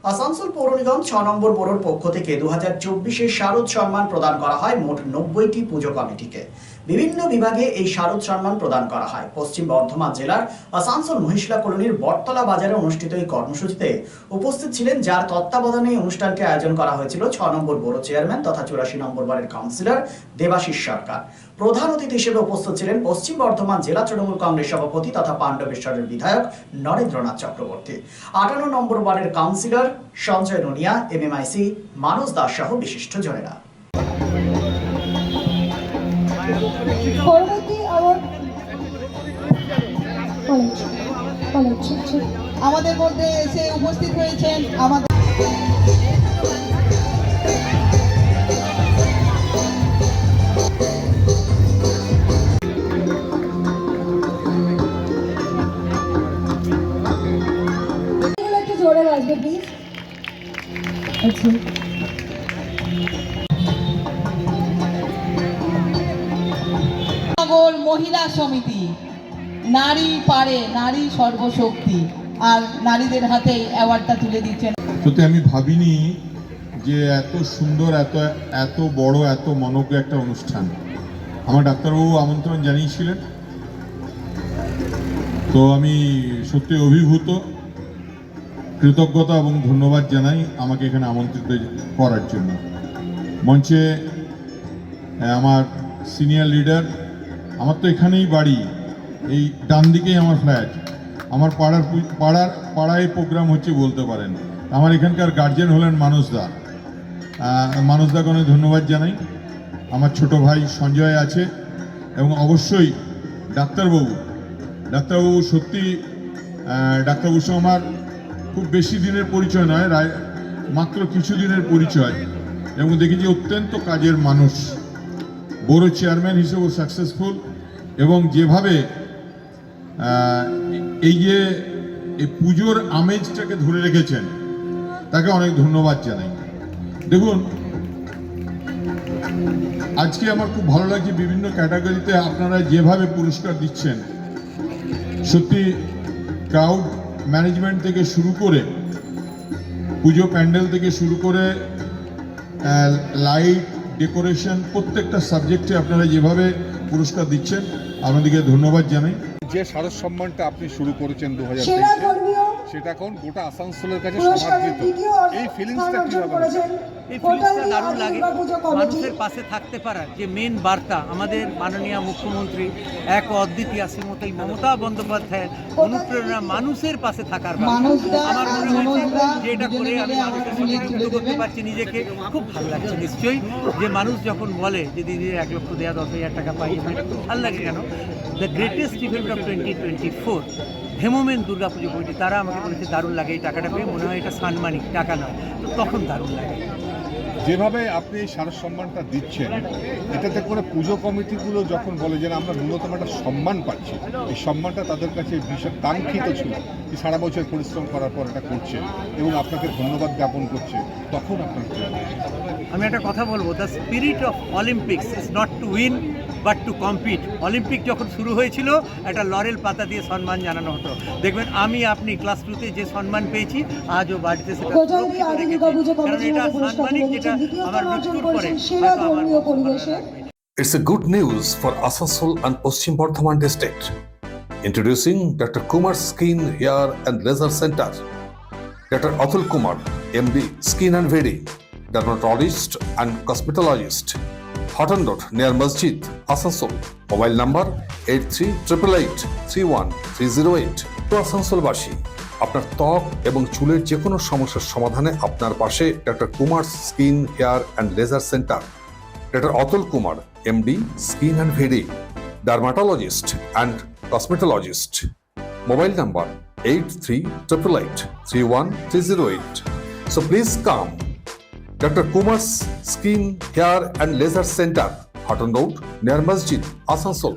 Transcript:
আসানসোল পৌর নিগম ৬ নম্বর বোর্ডের পক্ষ থেকে 2024-এ শারদ সম্মান প্রদান করা হয় মোট 90টি পুজো কমিটিকে। বিভিন্ন বিভাগে এই শারদ সম্মান প্রদান করা হয়। পশ্চিম বর্ধমান জেলার আসানসোল মহিশলা কলোনির বটতলা বাজারে অনুষ্ঠিত এই কর্মসূচিতে উপস্থিত ছিলেন, যার তত্ত্বাবধানে অনুষ্ঠানকে আয়োজন করা হয়েছিল ৬ নম্বর বোর্ড চেয়ারম্যান তথা ৮৪ নম্বর ওয়ার্ডের কাউন্সিলর দেবাশিস সরকার। প্রধান অতিথি হিসেবে উপস্থিত ছিলেন পশ্চিম বর্ধমান জেলা তৃণমূল কংগ্রেস সভাপতি তথা পাণ্ডবেশ্বরের বিধায়ক নরেন্দ্রনাথ চক্রবর্তী, ৫৮ নম্বর ওয়ার্ডের কাউন্সিলর সঞ্জয় নুনিয়া, এমএমআইসি মানস দাস সহ বিশিষ্ট জনেরা। আমাদের মধ্যে এসে উপস্থিত হয়েছেন আমাদের জোরে বাজবে প্লিজ। মহিলা সমিতি, নারী পারে, নারী সর্বশক্তি, আর নারীদের হাতে অ্যাওয়ার্ডটা তুলে দিচ্ছেন। সত্যি আমি ভাবিনি যে এত সুন্দর, এত বড়, এত মনোজ্ঞ একটা অনুষ্ঠান আমার ডাক্তারবাবু আমন্ত্রণ জানিয়েছিলেন। তো আমি সত্যি অভিভূত, কৃতজ্ঞতা এবং ধন্যবাদ জানাই আমাকে এখানে আমন্ত্রিত করার জন্য। মঞ্চে আমার সিনিয়র লিডার, আমার তো এখানেই বাড়ি, এই ডান দিকেই আমার ফ্ল্যাট, আমার পাড়ায় প্রোগ্রাম হচ্ছে বলতে পারেন। আমার এখানকার গার্জেন হলেন মানসদা, মানসদাকে অনেক ধন্যবাদ জানাই। আমার ছোট ভাই সঞ্জয় আছে এবং অবশ্যই ডাক্তারবাবু সত্যি ডাক্তারবাবুর সঙ্গে আমার খুব বেশি দিনের পরিচয় নয়, মাত্র কিছু দিনের পরিচয়, এবং দেখি যে অত্যন্ত কাজের মানুষ, বড় চেয়ারম্যান হিসেবেও সাকসেসফুল, এবং যেভাবে এই যে এই পুজোর আমেজটাকে ধরে রেখেছেন তাকে অনেক ধন্যবাদ জানাই। দেখুন, আজকে আমার খুব ভালো লাগছে বিভিন্ন ক্যাটাগরিতে আপনারা যেভাবে পুরস্কার দিচ্ছেন। সত্যি ক্রাউড ম্যানেজমেন্ট থেকে শুরু করে, পুজো প্যান্ডেল থেকে শুরু করে লাইট ডেকোরেশন, প্রত্যেকটা সাবজেক্টে আপনারা যেভাবে পুরস্কার দিচ্ছেন আপনাদেরকে ধন্যবাদ জানাই। যে শারদ সম্মানটা আপনি শুরু করেছেন 2023-এ, সেটা এখন গোটা আসানসোলের কাছে সমাদৃত। এই ফিলিংসটা কিভাবে? এই ফিলিংসটা দারুণ লাগে। মানুষের পাশে থাকতে পারার যে মেন বার্তা, আমাদের মাননীয় মুখ্যমন্ত্রী এক অদ্বিতীয় শ্রীমতী মমতা বন্দ্যোপাধ্যায়ের অনুপ্রেরণা, মানুষের পাশে থাকার আমার মনে হয়েছে যে এটা করে আমি মানুষের সঙ্গে যুক্ত করতে পারছি নিজেকে, খুব ভালো লাগছে। নিশ্চয়ই যে মানুষ যখন বলে যে দিদি 1 লক্ষ দেয়া 10,000 টাকা পাই, ভালো লাগে কেন? দ্য গ্রেটেস্ট ইভেন্ট অফ 2024 হেমোমেন দুর্গাপুজো কমিটি, তারা আমাকে বলেছে দারুণ লাগে, এই টাকাটা পেয়ে মনে হয় এটা সানমানিক টাকা নয়, তো তখন দারুণ লাগে। যেভাবে আপনি এই শারদ সম্মানটা দিচ্ছেন, এটাতে করে পুজো কমিটিগুলো যখন বলে যে আমরা ন্যূনতম একটা সম্মান পাচ্ছি, এই সম্মানটা তাদের কাছে ভীষণ কাঙ্ক্ষিত ছিল, যে সারা বছর পরিশ্রম করার পর এটা করছে এবং আপনাকে ধন্যবাদ জ্ঞাপন করছে, তখন আপনার আমি একটা কথা বলবো, the spirit of Olympics is not to win but two compete. Olympic যখন শুরু হয়েছিল একটা লরেল পাতা দিয়ে সম্মান জানানো হতো। দেখবেন আমি আপনি ক্লাস 2-তে যে সম্মান পেয়েছি আজও বাড়িতে সেটা, কারণ এটা সাম্মানিক, যেটা আমার মৃত্যুর পরে It's a good news for Asansol and Paschim Bardhaman district. Introducing Dr. Kumar Skin Hair and Laser Center. Dr. Atul Kumar, MD, Skin and Very, dermatologist and cosmetologist. Hotton Road near Masjid, Asansol. Mobile number 8388831308. তো আসানসোলবাসী, আপনার ত্বক এবং চুলের যে কোনো সমস্যার সমাধানে আপনার পাশে doctor Kumar skin hair and laser centre. Doctor Atul Kumar, MD, skin and very, dermatologist and cosmetologist. Mobile number 8388831308. So please come. Dr. Kumar's Skin, Hair and Laser Center, Hotton Road near Masjid, Asansol.